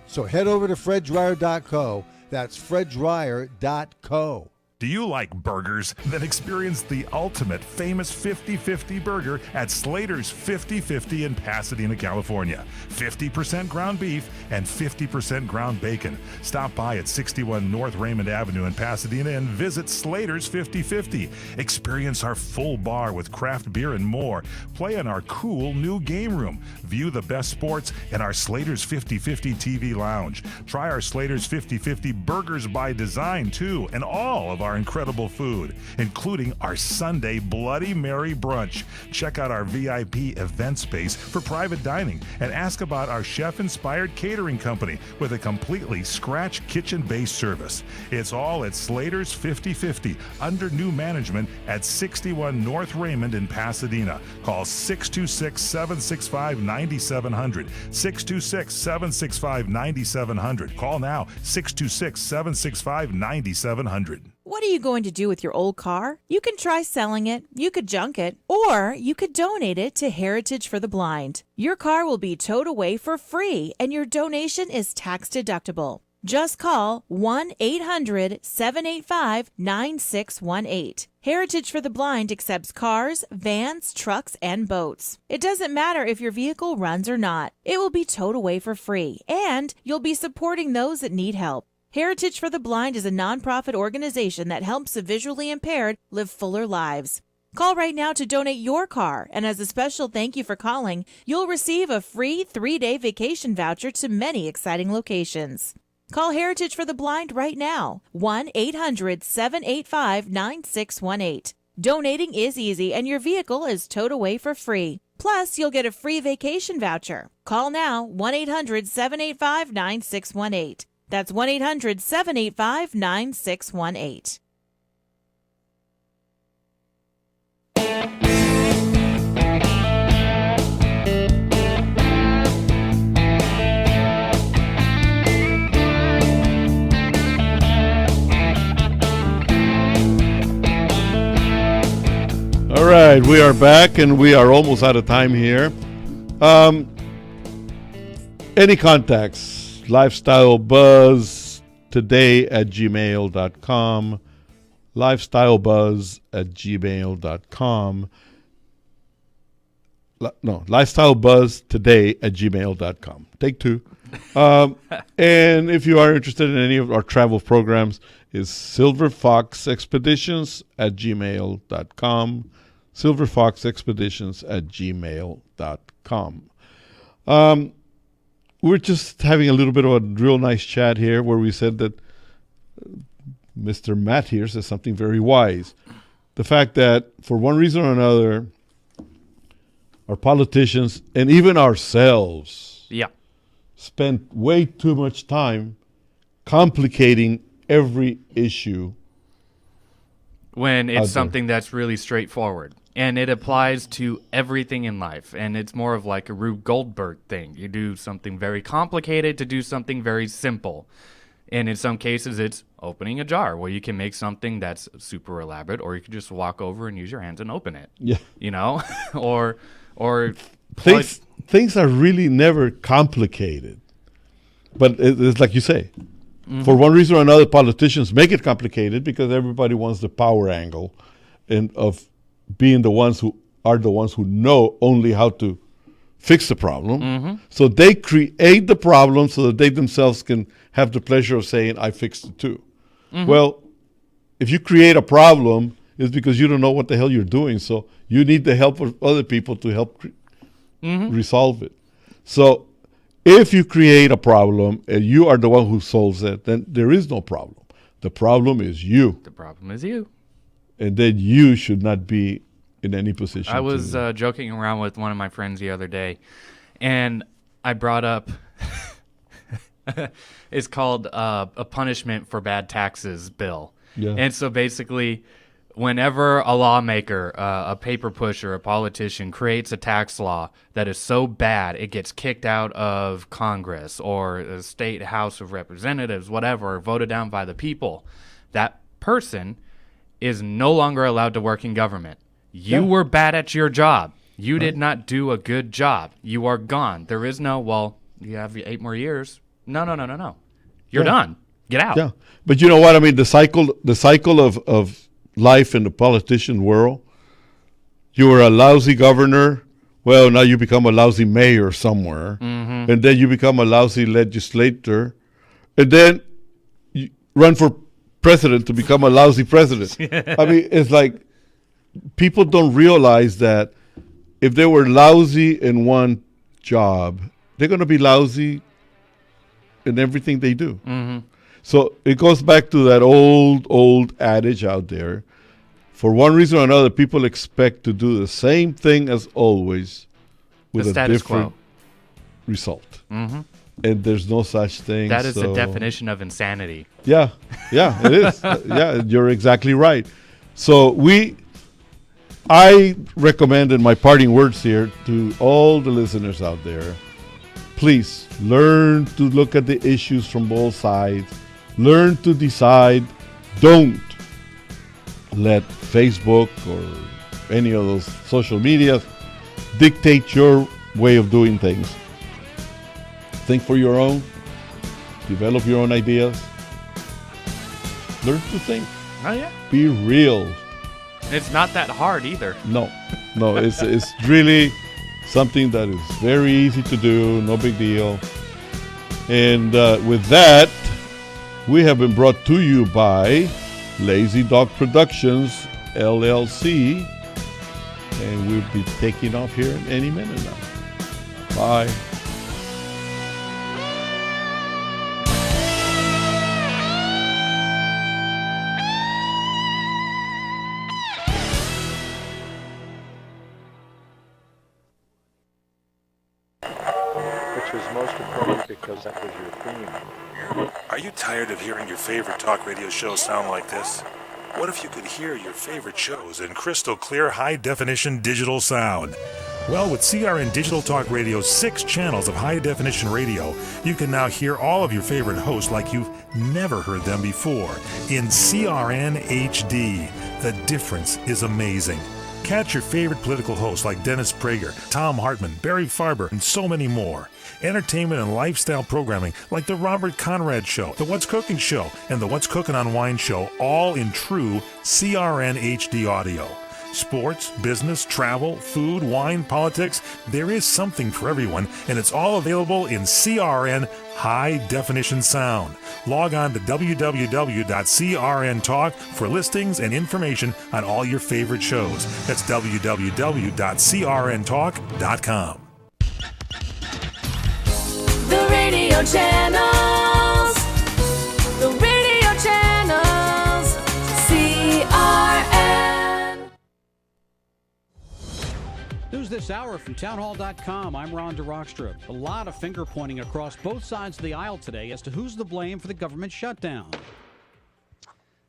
So head over to freddryer.co. That's freddryer.co. Do you like burgers? Then experience the ultimate famous 50-50 burger at Slater's 50-50 in Pasadena, California. 50% ground beef and 50% ground bacon. Stop by at 61 North Raymond Avenue in Pasadena and visit Slater's 50-50. Experience our full bar with craft beer and more. Play in our cool new game room. View the best sports in our Slater's 50-50 TV lounge. Try our Slater's 50-50 burgers by design too, and all of our incredible food, including our Sunday Bloody Mary brunch. Check out our VIP event space for private dining and ask about our chef-inspired catering company with a completely scratch kitchen-based service. It's all at Slater's 50-50 under new management at 61 North Raymond in Pasadena. Call 626-765-9700. 626-765-9700. Call now, 626-765-9700. What are you going to do with your old car? You can try selling it, you could junk it, or you could donate it to Heritage for the Blind. Your car will be towed away for free, and your donation is tax deductible. Just call 1-800-785-9618. Heritage for the Blind accepts cars, vans, trucks, and boats. It doesn't matter if your vehicle runs or not. It will be towed away for free, and you'll be supporting those that need help. Heritage for the Blind is a nonprofit organization that helps the visually impaired live fuller lives. Call right now to donate your car, and as a special thank you for calling, you'll receive a free 3-day vacation voucher to many exciting locations. Call Heritage for the Blind right now, 1-800-785-9618. Donating is easy, and your vehicle is towed away for free. Plus, you'll get a free vacation voucher. Call now, 1-800-785-9618. That's 1-800-785-9618. All right, we are back, and we are almost out of time here. Any contacts? LifestyleBuzzToday@gmail.com. LifestyleBuzz@gmail.com. No, LifestyleBuzzToday@gmail.com. Take two. And if you are interested in any of our travel programs, is SilverFoxExpeditions@gmail.com. SilverFoxExpeditions@gmail.com. We're just having a little bit of a real nice chat here where we said that Mr. Matt here says something very wise. The fact that for one reason or another, our politicians and even ourselves spend way too much time complicating every issue. When it's something that's really straightforward. And it applies to everything in life. And it's more of like a Rube Goldberg thing. You do something very complicated to do something very simple. And in some cases, it's opening a jar where you can make something that's super elaborate, or you can just walk over and use your hands and open it. Yeah. You know? or things are really never complicated. But it's like you say. Mm-hmm. For one reason or another, politicians make it complicated because everybody wants the power angle and of being the ones who are the ones who know only how to fix the problem. Mm-hmm. So they create the problem so that they themselves can have the pleasure of saying, I fixed it too. Mm-hmm. Well, if you create a problem, is because you don't know what the hell you're doing. So you need the help of other people to help resolve it. So if you create a problem and you are the one who solves it, then there is no problem. The problem is you. The problem is you. And then you should not be in any position. I was joking around with one of my friends the other day, and I brought up it's called a punishment for bad taxes bill. Yeah. And so basically, whenever a lawmaker, a paper pusher, a politician creates a tax law that is so bad it gets kicked out of Congress or the state House of Representatives, whatever, voted down by the people, that person is no longer allowed to work in government. You were bad at your job. You did not do a good job. You are gone. There is no, well, you have 8 more years. No. You're done. Get out. Yeah. But you know what? I mean, the cycle of life in the politician world, you were a lousy governor. Well, now you become a lousy mayor somewhere. Mm-hmm. And then you become a lousy legislator. And then you run for president to become a lousy president. I mean, it's like people don't realize that if they were lousy in one job, they're going to be lousy in everything they do. Mm-hmm. So it goes back to that old adage out there. For one reason or another, people expect to do the same thing as always with a different result. Mm-hmm. And there's no such thing. That is the definition of insanity. Yeah, it is. Yeah, you're exactly right. So I recommend in my parting words here to all the listeners out there, please learn to look at the issues from both sides. Learn to decide. Don't let Facebook or any of those social media dictate your way of doing things. Think for your own. Develop your own ideas. Learn to think. Oh, yeah. Be real. It's not that hard either. No, it's really something that is very easy to do, no big deal. And with that, we have been brought to you by Lazy Dog Productions, LLC. And we'll be taking off here in any minute now. Bye. Because that was your theme. Are you tired of hearing your favorite talk radio shows sound like this? What if you could hear your favorite shows in crystal clear, high-definition digital sound? Well, with CRN Digital Talk Radio's 6 channels of high-definition radio, you can now hear all of your favorite hosts like you've never heard them before in CRN HD. The difference is amazing. Catch your favorite political hosts like Dennis Prager, Tom Hartman, Barry Farber, and so many more. Entertainment and lifestyle programming like The Robert Conrad Show, The What's Cooking Show, and The What's Cooking on Wine Show, all in true CRN HD audio. Sports, business, travel, food, wine, politics, there is something for everyone, and it's all available in CRN High Definition Sound. Log on to www.crntalk for listings and information on all your favorite shows. That's www.crntalk.com. The radio channels. The radio channels. CRN. News this hour from townhall.com. I'm Ron DeRockstra. A lot of finger pointing across both sides of the aisle today as to who's to blame for the government shutdown.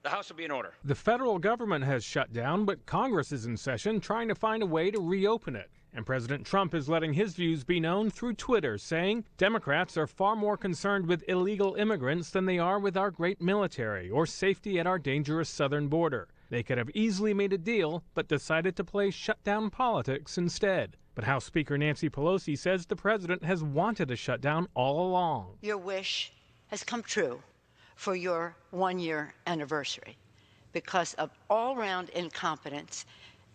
The House will be in order. The federal government has shut down, but Congress is in session trying to find a way to reopen it. And President Trump is letting his views be known through Twitter, saying Democrats are far more concerned with illegal immigrants than they are with our great military or safety at our dangerous southern border. They could have easily made a deal, but decided to play shutdown politics instead. But House Speaker Nancy Pelosi says the president has wanted a shutdown all along. Your wish has come true for your one-year anniversary because of all-round incompetence,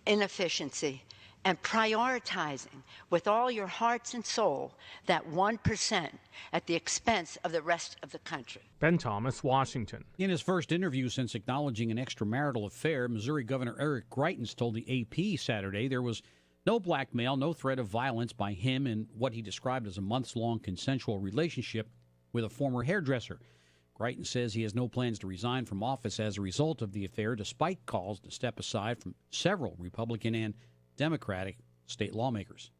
inefficiency, and prioritizing with all your hearts and soul that 1% at the expense of the rest of the country. Ben Thomas, Washington. In his first interview since acknowledging an extramarital affair, Missouri Governor Eric Greitens told the AP Saturday there was no blackmail, no threat of violence by him in what he described as a months-long consensual relationship with a former hairdresser. Greitens says he has no plans to resign from office as a result of the affair, despite calls to step aside from several Republican and Democratic state lawmakers.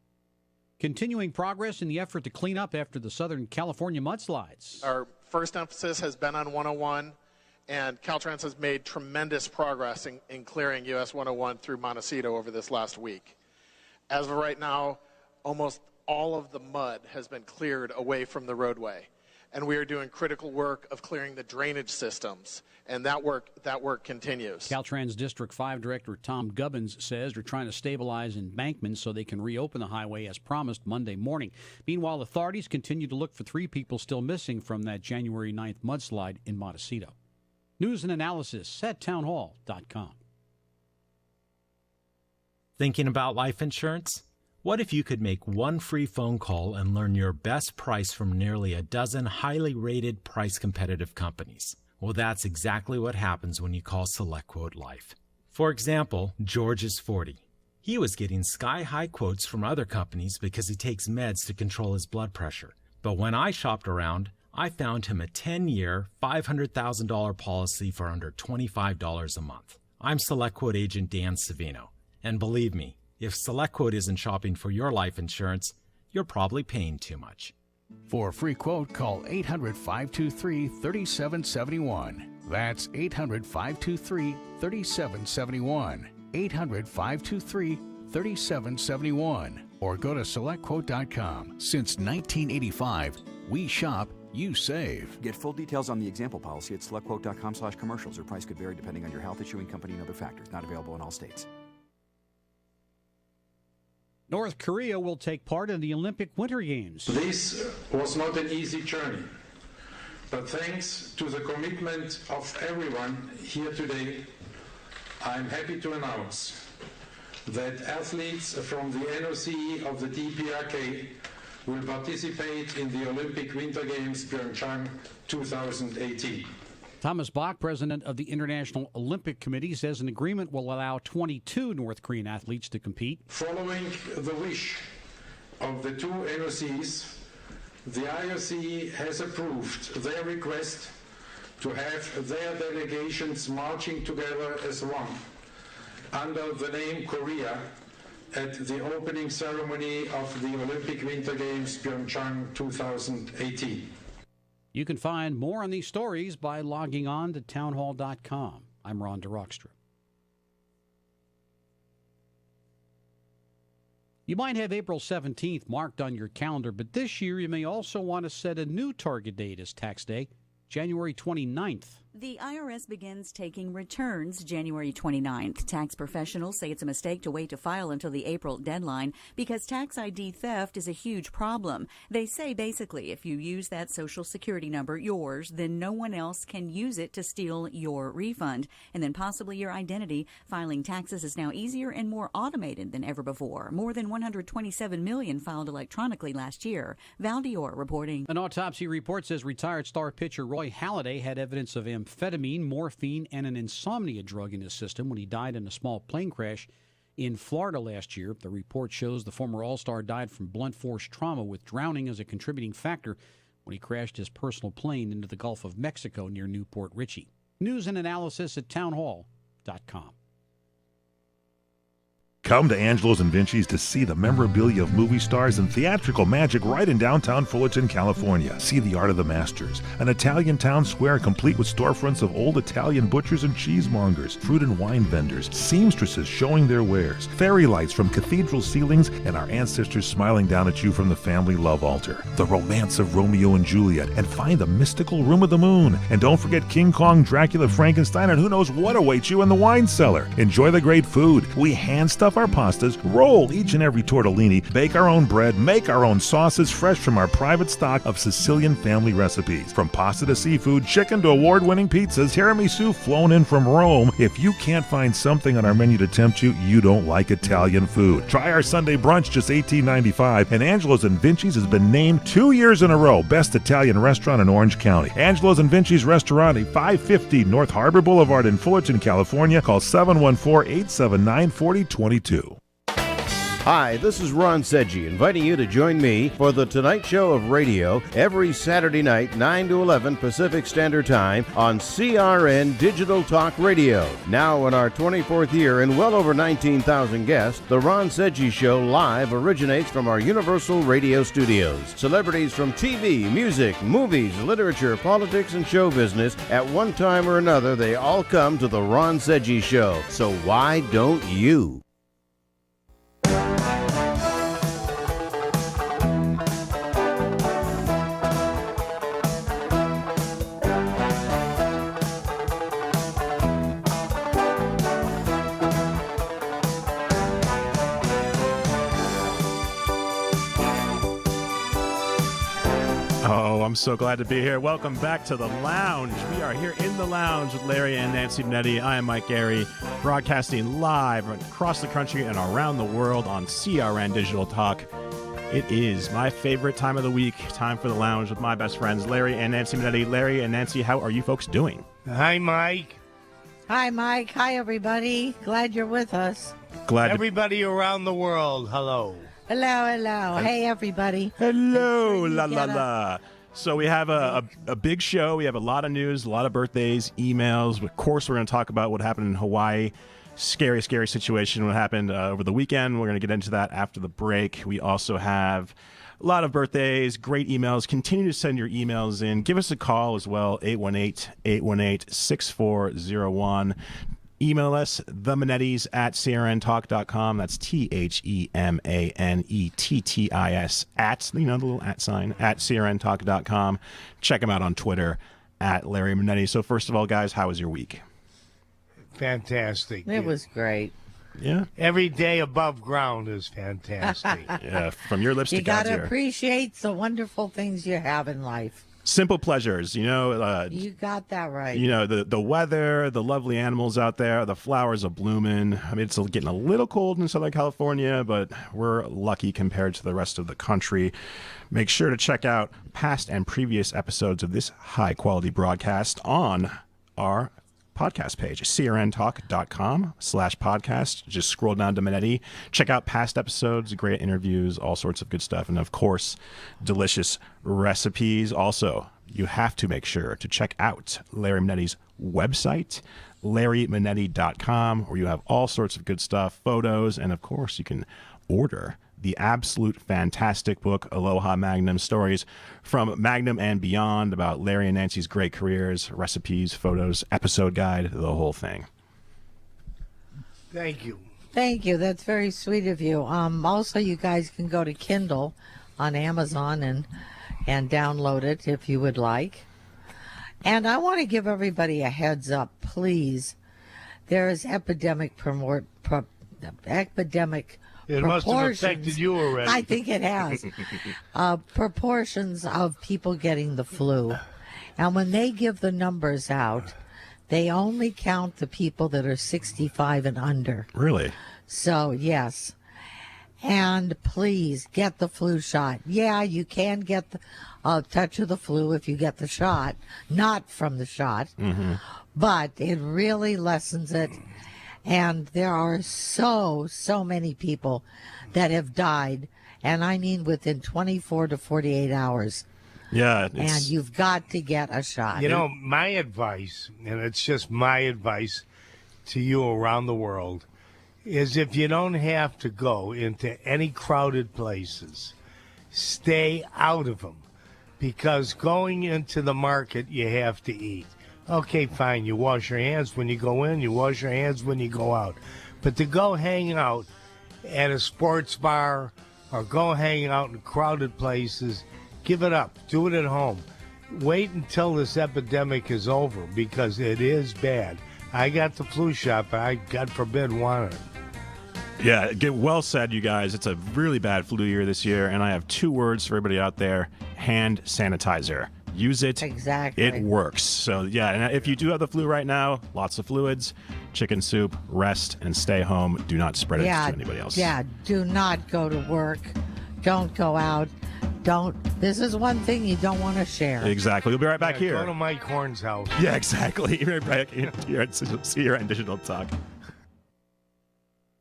Continuing progress in the effort to clean up after the Southern California mudslides. Our first emphasis has been on 101, and Caltrans has made tremendous progress in clearing US 101 through Montecito over this last week. As of right now, almost all of the mud has been cleared away from the roadway, and we are doing critical work of clearing the drainage systems, and that work continues. Caltrans District 5 Director Tom Gubbins says they're trying to stabilize embankments so they can reopen the highway as promised Monday morning. Meanwhile, authorities continue to look for 3 people still missing from that January 9th mudslide in Montecito. News and analysis at townhall.com. Thinking about life insurance? What if you could make one free phone call and learn your best price from nearly a dozen highly rated, price-competitive companies? Well, that's exactly what happens when you call SelectQuote Life. For example, George is 40. He was getting sky-high quotes from other companies because he takes meds to control his blood pressure. But when I shopped around, I found him a 10-year, $500,000 policy for under $25 a month. I'm SelectQuote agent Dan Savino. And believe me, if SelectQuote isn't shopping for your life insurance, you're probably paying too much. For a free quote, call 800-523-3771. That's 800-523-3771. 800-523-3771. Or go to SelectQuote.com. Since 1985, we shop, you save. Get full details on the example policy at SelectQuote.com/commercials. Or price could vary depending on your health, issuing company, and other factors. Not available in all states. North Korea will take part in the Olympic Winter Games. This was not an easy journey, but thanks to the commitment of everyone here today, I'm happy to announce that athletes from the NOC of the DPRK will participate in the Olympic Winter Games Pyeongchang 2018. Thomas Bach, president of the International Olympic Committee, says an agreement will allow 22 North Korean athletes to compete. Following the wish of the 2 NOCs, the IOC has approved their request to have their delegations marching together as one under the name Korea at the opening ceremony of the Olympic Winter Games Pyeongchang 2018. You can find more on these stories by logging on to townhall.com. I'm Ron DeRockstra. You might have April 17th marked on your calendar, but this year you may also want to set a new target date as tax day, January 29th. The IRS begins taking returns January 29th. Tax professionals say it's a mistake to wait to file until the April deadline because tax ID theft is a huge problem. They say basically if you use that Social Security number, yours, then no one else can use it to steal your refund and then possibly your identity. Filing taxes is now easier and more automated than ever before. More than 127 million filed electronically last year. Val Dior reporting. An autopsy report says retired star pitcher Roy Halladay had evidence of amphetamine, morphine, and an insomnia drug in his system when he died in a small plane crash in Florida last year. The report shows the former All-Star died from blunt force trauma with drowning as a contributing factor when he crashed his personal plane into the Gulf of Mexico near Newport Richey. News and analysis at townhall.com. Come to Angelo's and Vinci's to see the memorabilia of movie stars and theatrical magic right in downtown Fullerton, California. See the art of the masters, an Italian town square complete with storefronts of old Italian butchers and cheesemongers, fruit and wine vendors, seamstresses showing their wares, fairy lights from cathedral ceilings, and our ancestors smiling down at you from the family love altar. The romance of Romeo and Juliet, and find the mystical Room of the Moon. And don't forget King Kong, Dracula, Frankenstein, and who knows what awaits you in the wine cellar. Enjoy the great food. We hand stuff our pastas, roll each and every tortellini, bake our own bread, make our own sauces fresh from our private stock of Sicilian family recipes. From pasta to seafood, chicken to award-winning pizzas, tiramisu flown in from Rome. If you can't find something on our menu to tempt you, you don't like Italian food. Try our Sunday brunch, just $18.95, and Angelo's and Vinci's has been named 2 years in a row Best Italian Restaurant in Orange County. Angelo's and Vinci's Restaurant, 550 North Harbor Boulevard in Fullerton, California. Call 714-879-4022. Hi, this is Ron Sedgy, inviting you to join me for The Tonight Show of Radio every Saturday night, 9 to 11 Pacific Standard Time on CRN Digital Talk Radio. Now in our 24th year and well over 19,000 guests, The Ron Sedgy Show live originates from our Universal Radio studios. Celebrities from TV, music, movies, literature, politics, and show business, at one time or another, they all come to The Ron Sedgy Show. So why don't you? Oh, I'm so glad to be here. Welcome back to the lounge. We are here in the lounge with Larry and Nancy Benetti. I am Mike Gary, broadcasting live across the country and around the world on CRN Digital Talk. It is my favorite time of the week, time for the lounge with my best friends, Larry and Nancy Benetti. Larry and Nancy, how are you folks doing? Hi, Mike. Hi, Mike. Hi, everybody. Glad you're with us. Glad everybody around the world, hello. Hello, hello. Hey, everybody. Hello, la la la. So we have a big show. We have a lot of news, a lot of birthdays, emails. Of course, we're going to talk about what happened in Hawaii. Scary, scary situation. What happened over the weekend. We're going to get into that after the break. We also have a lot of birthdays, great emails. Continue to send your emails in. Give us a call as well, 818-818-6401. Email us, themanettis at crntalk.com. That's TheManettis at, the little at sign, at crntalk.com. Check them out on Twitter, at Larry Manetti. So first of all, guys, how was your week? Fantastic. It was great. Yeah. Every day above ground is fantastic. Yeah, from your lips to God's You got ear. to appreciate the wonderful things you have in life. Simple pleasures, You got that right. The weather, the lovely animals out there, the flowers are blooming. I mean, it's getting a little cold in Southern California, but we're lucky compared to the rest of the country. Make sure to check out past and previous episodes of this high-quality broadcast on our podcast page, crntalk.com/podcast. Just scroll down to Manetti. Check out past episodes, great interviews, all sorts of good stuff. And of course, delicious recipes. Also, you have to make sure to check out Larry Manetti's website, LarryManetti.com, where you have all sorts of good stuff, photos, and of course, you can order the absolute fantastic book, Aloha Magnum, stories from Magnum and beyond about Larry and Nancy's great careers, recipes, photos, episode guide, the whole thing. Thank you. Thank you. That's very sweet of you. Also, you guys can go to Kindle on Amazon and download it if you would like. And I want to give everybody a heads up, please. There is epidemic It must have affected you already. I think it has. Proportions of people getting the flu. And when they give the numbers out, they only count the people that are 65 and under. Really? So, yes. And please get the flu shot. Yeah, you can get a touch of the flu if you get the shot, not from the shot. Mm-hmm. But it really lessens it. And there are so many people that have died, and I mean within 24 to 48 hours. Yeah. And you've got to get a shot. My advice, and it's just my advice to you around the world, is if you don't have to go into any crowded places, stay out of them. Because going into the market, you have to eat. Okay, fine, you wash your hands when you go in, you wash your hands when you go out. But to go hang out at a sports bar or go hang out in crowded places, give it up. Do it at home. Wait until this epidemic is over because it is bad. I got the flu shot, but I, God forbid, wanted it. Yeah, well said, you guys. It's a really bad flu year this year, and I have 2 words for everybody out there: hand sanitizer. Use it. Exactly. It works. So, yeah, and if you do have the flu right now, lots of fluids, chicken soup, rest, and stay home. Do not spread it to anybody else. Yeah, do not go to work. Don't go out. This is one thing you don't want to share. Exactly. We'll be right back here. Go to Mike Horn's house. Yeah, exactly. Right back here at Digital Talk.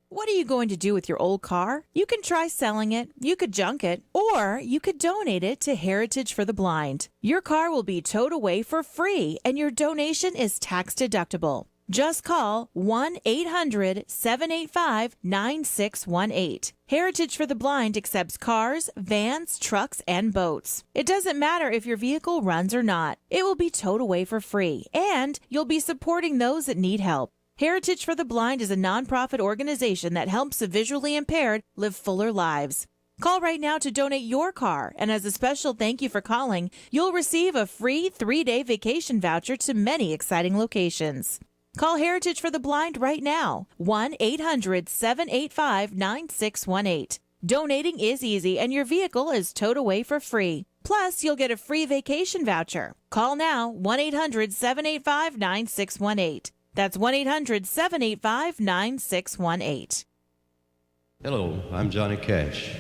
What are you going to do with your old car? You can try selling it, you could junk it, or you could donate it to Heritage for the Blind. Your car will be towed away for free, and your donation is tax deductible. Just call 1-800-785-9618. Heritage for the Blind accepts cars, vans, trucks, and boats. It doesn't matter if your vehicle runs or not. It will be towed away for free, and you'll be supporting those that need help. Heritage for the Blind is a nonprofit organization that helps the visually impaired live fuller lives. Call right now to donate your car, and as a special thank you for calling, you'll receive a free 3-day vacation voucher to many exciting locations. Call Heritage for the Blind right now, 1-800-785-9618. Donating is easy, and your vehicle is towed away for free. Plus, you'll get a free vacation voucher. Call now, 1-800-785-9618. That's 1-800-785-9618. Hello, I'm Johnny Cash.